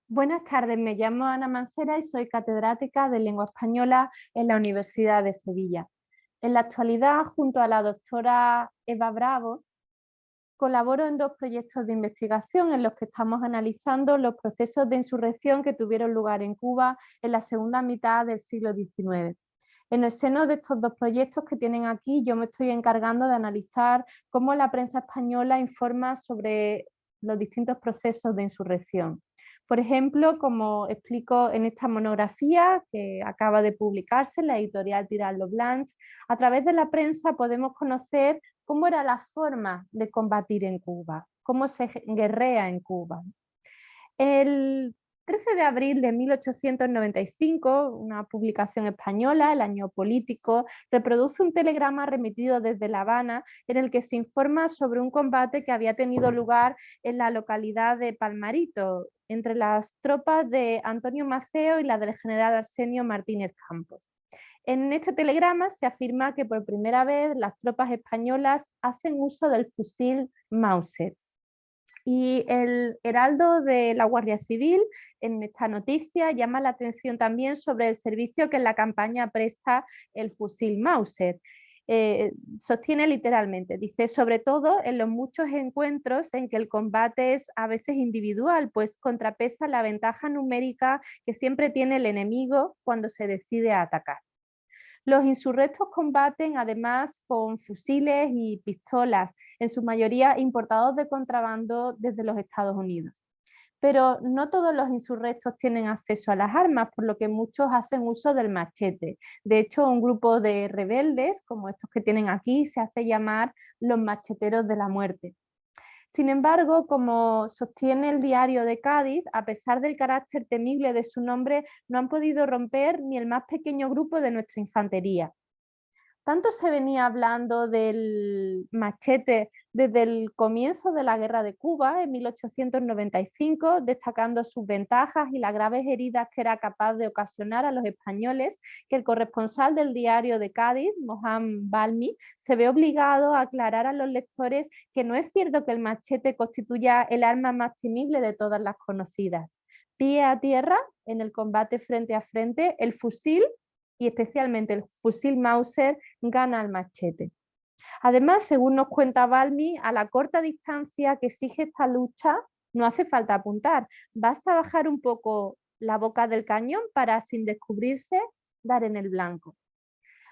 Buenas tardes, me llamo Ana Mancera y soy catedrática de Lengua Española en la Universidad de Sevilla. En la actualidad, junto a la doctora Eva Bravo, colaboro en dos proyectos de investigación en los que estamos analizando los procesos de insurrección que tuvieron lugar en Cuba en la segunda mitad del siglo XIX. En el seno de estos dos proyectos que tienen aquí, yo me estoy encargando de analizar cómo la prensa española informa sobre los distintos procesos de insurrección. Por ejemplo, como explico en esta monografía que acaba de publicarse en la editorial Tirant-lo Blanc, a través de la prensa podemos conocer cómo era la forma de combatir en Cuba, cómo se guerrea en Cuba. El 13 de abril de 1895, una publicación española, El Año Político, reproduce un telegrama remitido desde La Habana en el que se informa sobre un combate que había tenido lugar en la localidad de Palmarito, entre las tropas de Antonio Maceo y la del general Arsenio Martínez Campos. En este telegrama se afirma que por primera vez las tropas españolas hacen uso del fusil Mauser. Y el heraldo de la Guardia Civil en esta noticia llama la atención también sobre el servicio que en la campaña presta el fusil Mauser. Sostiene literalmente, dice, sobre todo en los muchos encuentros en que el combate es a veces individual, pues contrapesa la ventaja numérica que siempre tiene el enemigo cuando se decide a atacar. Los insurrectos combaten además con fusiles y pistolas, en su mayoría importados de contrabando desde los Estados Unidos. Pero no todos los insurrectos tienen acceso a las armas, por lo que muchos hacen uso del machete. De hecho, un grupo de rebeldes, como estos que tienen aquí, se hace llamar los macheteros de la muerte. Sin embargo, como sostiene el Diario de Cádiz, a pesar del carácter temible de su nombre, no han podido romper ni el más pequeño grupo de nuestra infantería. Tanto se venía hablando del machete desde el comienzo de la Guerra de Cuba en 1895, destacando sus ventajas y las graves heridas que era capaz de ocasionar a los españoles, que el corresponsal del Diario de Cádiz, Mohamed Balmi, se ve obligado a aclarar a los lectores que no es cierto que el machete constituya el arma más temible de todas las conocidas. Pie a tierra, en el combate frente a frente, el fusil y especialmente el fusil Mauser gana al machete. Además, según nos cuenta Balmi, a la corta distancia que exige esta lucha no hace falta apuntar, basta bajar un poco la boca del cañón para, sin descubrirse, dar en el blanco.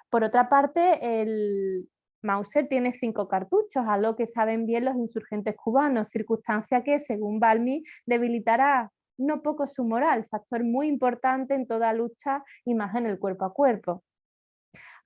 Por otra parte, el Mauser tiene 5 cartuchos, a lo que saben bien los insurgentes cubanos, circunstancia que, según Balmi, debilitará no poco su moral, factor muy importante en toda lucha y más en el cuerpo a cuerpo.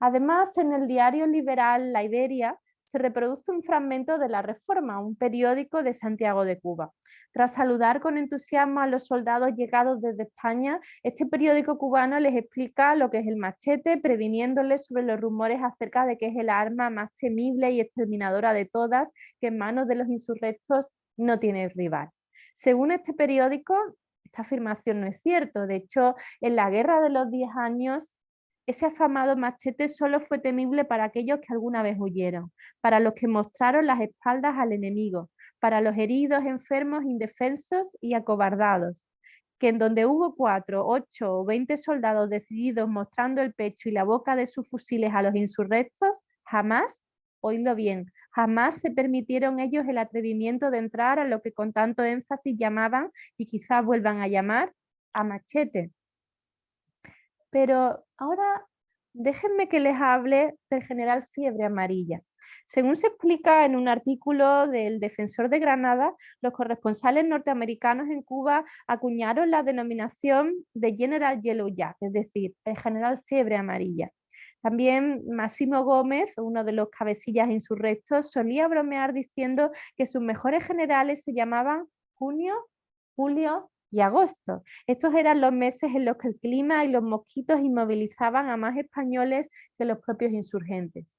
Además, en el diario liberal La Iberia se reproduce un fragmento de La Reforma, un periódico de Santiago de Cuba. Tras saludar con entusiasmo a los soldados llegados desde España, este periódico cubano les explica lo que es el machete, previniéndoles sobre los rumores acerca de que es el arma más temible y exterminadora de todas, que en manos de los insurrectos no tiene rival. Según este periódico, esta afirmación no es cierta. De hecho, en la Guerra de los 10 años, ese afamado machete solo fue temible para aquellos que alguna vez huyeron, para los que mostraron las espaldas al enemigo, para los heridos, enfermos, indefensos y acobardados, que en donde hubo 4, 8 o 20 soldados decididos mostrando el pecho y la boca de sus fusiles a los insurrectos, jamás, oídlo bien, jamás se permitieron ellos el atrevimiento de entrar a lo que con tanto énfasis llamaban, y quizás vuelvan a llamar, a machete. Pero ahora déjenme que les hable del general Fiebre Amarilla. Según se explica en un artículo del Defensor de Granada, los corresponsales norteamericanos en Cuba acuñaron la denominación de General Yellow Jack, es decir, el general Fiebre Amarilla. También Máximo Gómez, uno de los cabecillas insurrectos, solía bromear diciendo que sus mejores generales se llamaban Junio, Julio y Agosto. Estos eran los meses en los que el clima y los mosquitos inmovilizaban a más españoles que los propios insurgentes.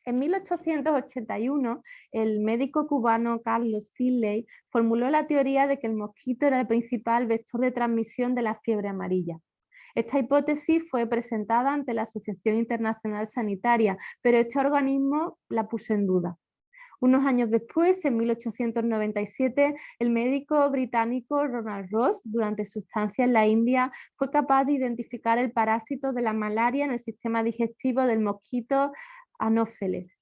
En 1881, el médico cubano Carlos Finlay formuló la teoría de que el mosquito era el principal vector de transmisión de la fiebre amarilla. Esta hipótesis fue presentada ante la Asociación Internacional Sanitaria, pero este organismo la puso en duda. Unos años después, en 1897, el médico británico Ronald Ross, durante su estancia en la India, fue capaz de identificar el parásito de la malaria en el sistema digestivo del mosquito Anopheles.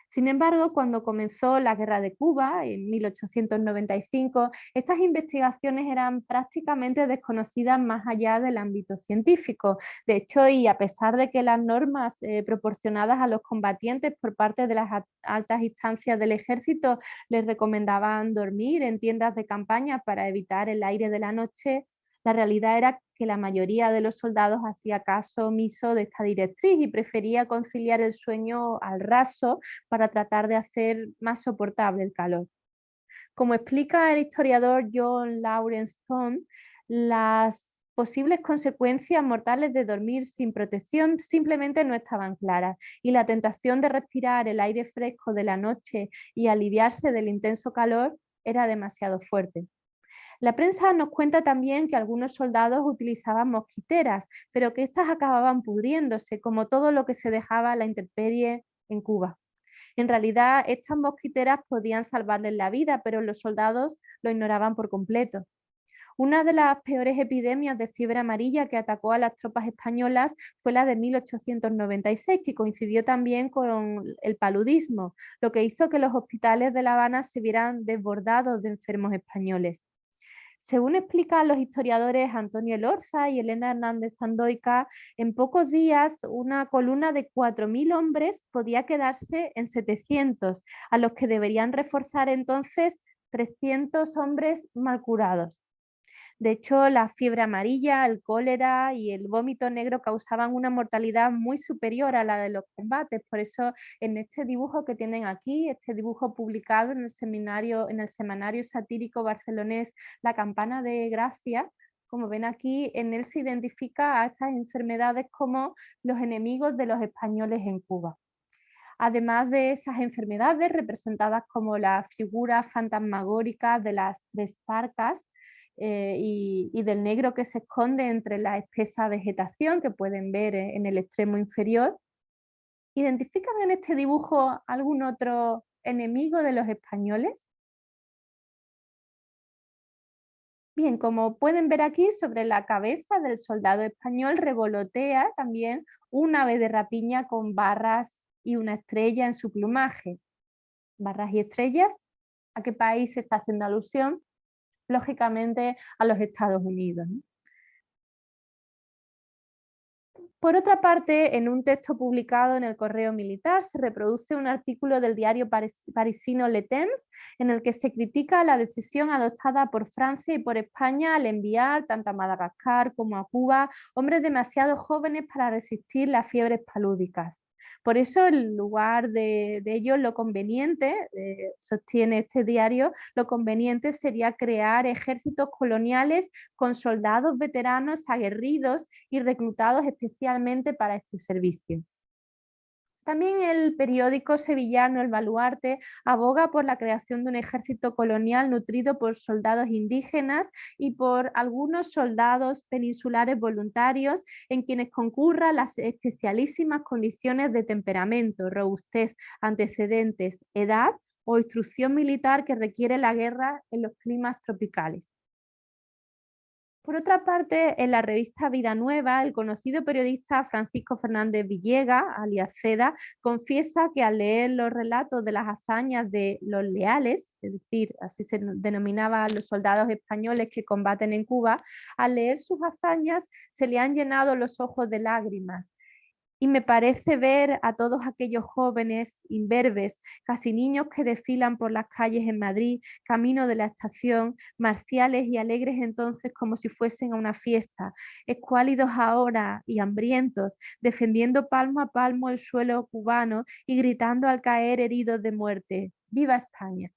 Sin embargo, cuando comenzó la Guerra de Cuba, en 1895, estas investigaciones eran prácticamente desconocidas más allá del ámbito científico. De hecho, y a pesar de que las normas proporcionadas a los combatientes por parte de las altas instancias del ejército les recomendaban dormir en tiendas de campaña para evitar el aire de la noche, la realidad era que la mayoría de los soldados hacía caso omiso de esta directriz y prefería conciliar el sueño al raso para tratar de hacer más soportable el calor. Como explica el historiador John Lawrence Stone, las posibles consecuencias mortales de dormir sin protección simplemente no estaban claras y la tentación de respirar el aire fresco de la noche y aliviarse del intenso calor era demasiado fuerte. La prensa nos cuenta también que algunos soldados utilizaban mosquiteras, pero que éstas acababan pudriéndose, como todo lo que se dejaba a la intemperie en Cuba. En realidad, estas mosquiteras podían salvarles la vida, pero los soldados lo ignoraban por completo. Una de las peores epidemias de fiebre amarilla que atacó a las tropas españolas fue la de 1896, que coincidió también con el paludismo, lo que hizo que los hospitales de La Habana se vieran desbordados de enfermos españoles. Según explican los historiadores Antonio Elorza y Elena Hernández Sandoica, en pocos días una columna de 4.000 hombres podía quedarse en 700, a los que deberían reforzar entonces 300 hombres mal curados. De hecho, la fiebre amarilla, el cólera y el vómito negro causaban una mortalidad muy superior a la de los combates. Por eso, en este dibujo que tienen aquí, este dibujo publicado en el semanario satírico barcelonés La Campana de Gracia, como ven aquí, en él se identifica a estas enfermedades como los enemigos de los españoles en Cuba. Además de esas enfermedades representadas como las figuras fantasmagóricas de las tres parcas, y del negro que se esconde entre la espesa vegetación que pueden ver en el extremo inferior. ¿Identifican en este dibujo algún otro enemigo de los españoles? Bien, como pueden ver aquí, sobre la cabeza del soldado español revolotea también un ave de rapiña con barras y una estrella en su plumaje. Barras y estrellas, ¿a qué país se está haciendo alusión? Lógicamente a los Estados Unidos, ¿no? Por otra parte, en un texto publicado en el Correo Militar se reproduce un artículo del diario parisino Le Temps en el que se critica la decisión adoptada por Francia y por España al enviar tanto a Madagascar como a Cuba hombres demasiado jóvenes para resistir las fiebres palúdicas. Por eso, en lugar de ello, lo conveniente, sostiene este diario, lo conveniente sería crear ejércitos coloniales con soldados veteranos aguerridos y reclutados especialmente para este servicio. También el periódico sevillano El Baluarte aboga por la creación de un ejército colonial nutrido por soldados indígenas y por algunos soldados peninsulares voluntarios en quienes concurran las especialísimas condiciones de temperamento, robustez, antecedentes, edad o instrucción militar que requiere la guerra en los climas tropicales. Por otra parte, en la revista Vida Nueva, el conocido periodista Francisco Fernández Villegas, alias Ceda, confiesa que al leer los relatos de las hazañas de los leales, es decir, así se denominaba a los soldados españoles que combaten en Cuba, al leer sus hazañas se le han llenado los ojos de lágrimas. Y me parece ver a todos aquellos jóvenes imberbes, casi niños que desfilan por las calles en Madrid, camino de la estación, marciales y alegres entonces como si fuesen a una fiesta, escuálidos ahora y hambrientos, defendiendo palmo a palmo el suelo cubano y gritando al caer heridos de muerte. ¡Viva España!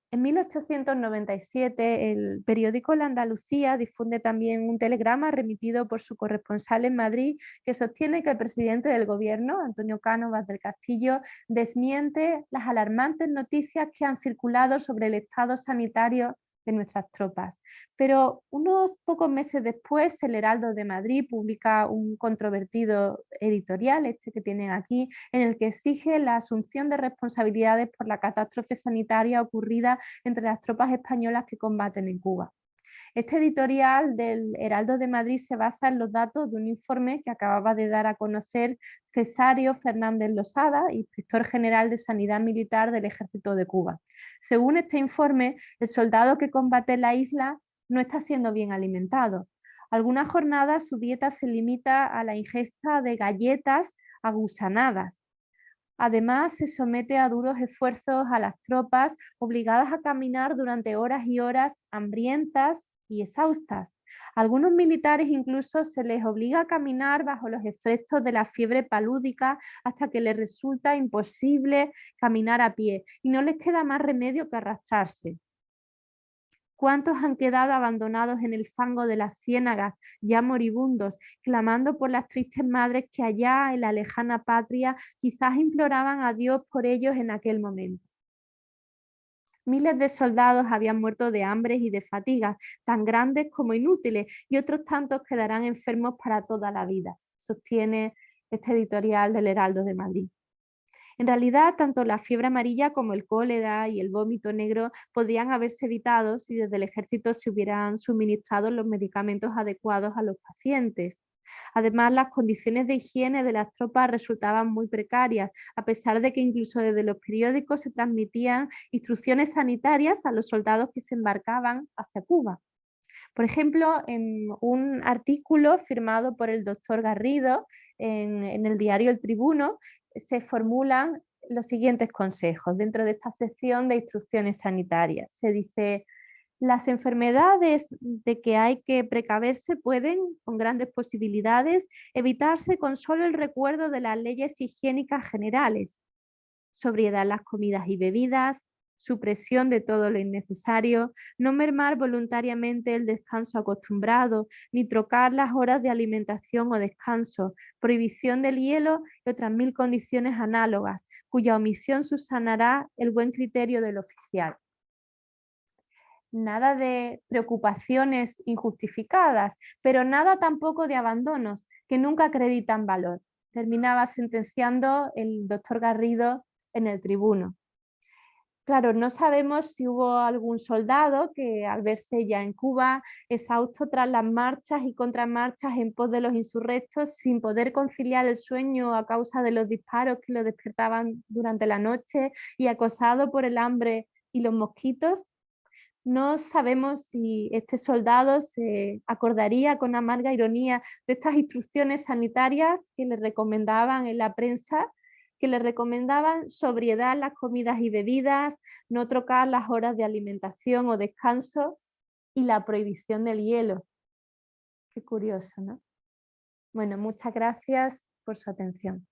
En 1897, el periódico La Andalucía difunde también un telegrama remitido por su corresponsal en Madrid que sostiene que el presidente del gobierno, Antonio Cánovas del Castillo, desmiente las alarmantes noticias que han circulado sobre el estado sanitario de nuestras tropas. Pero unos pocos meses después, el Heraldo de Madrid publica un controvertido editorial, este que tienen aquí, en el que exige la asunción de responsabilidades por la catástrofe sanitaria ocurrida entre las tropas españolas que combaten en Cuba. Este editorial del Heraldo de Madrid se basa en los datos de un informe que acababa de dar a conocer Cesario Fernández Losada, inspector general de Sanidad Militar del Ejército de Cuba. Según este informe, el soldado que combate en la isla no está siendo bien alimentado. Algunas jornadas su dieta se limita a la ingesta de galletas agusanadas. Además, se somete a duros esfuerzos a las tropas, obligadas a caminar durante horas y horas, hambrientas y exhaustas. A algunos militares incluso se les obliga a caminar bajo los efectos de la fiebre palúdica hasta que les resulta imposible caminar a pie y no les queda más remedio que arrastrarse. ¿Cuántos han quedado abandonados en el fango de las ciénagas, ya moribundos, clamando por las tristes madres que allá en la lejana patria quizás imploraban a Dios por ellos en aquel momento? Miles de soldados habían muerto de hambre y de fatigas, tan grandes como inútiles, y otros tantos quedarán enfermos para toda la vida, sostiene este editorial del Heraldo de Madrid. En realidad, tanto la fiebre amarilla como el cólera y el vómito negro podrían haberse evitado si desde el ejército se hubieran suministrado los medicamentos adecuados a los pacientes. Además, las condiciones de higiene de las tropas resultaban muy precarias, a pesar de que incluso desde los periódicos se transmitían instrucciones sanitarias a los soldados que se embarcaban hacia Cuba. Por ejemplo, en un artículo firmado por el doctor Garrido en el diario El Tribuno, se formulan los siguientes consejos dentro de esta sección de instrucciones sanitarias. Se dice: las enfermedades de que hay que precaverse pueden, con grandes posibilidades, evitarse con solo el recuerdo de las leyes higiénicas generales: sobriedad en las comidas y bebidas, supresión de todo lo innecesario, no mermar voluntariamente el descanso acostumbrado, ni trocar las horas de alimentación o descanso, prohibición del hielo y otras 1000 condiciones análogas, cuya omisión subsanará el buen criterio del oficial. Nada de preocupaciones injustificadas, pero nada tampoco de abandonos que nunca acreditan valor. Terminaba sentenciando el doctor Garrido en El Tribuno. Claro, no sabemos si hubo algún soldado que, al verse ya en Cuba, exhausto tras las marchas y contramarchas en pos de los insurrectos, sin poder conciliar el sueño a causa de los disparos que lo despertaban durante la noche y acosado por el hambre y los mosquitos, no sabemos si este soldado se acordaría con amarga ironía de estas instrucciones sanitarias que le recomendaban en la prensa, que le recomendaban sobriedad en las comidas y bebidas, no trocar las horas de alimentación o descanso y la prohibición del hielo. Qué curioso, ¿no? Bueno, muchas gracias por su atención.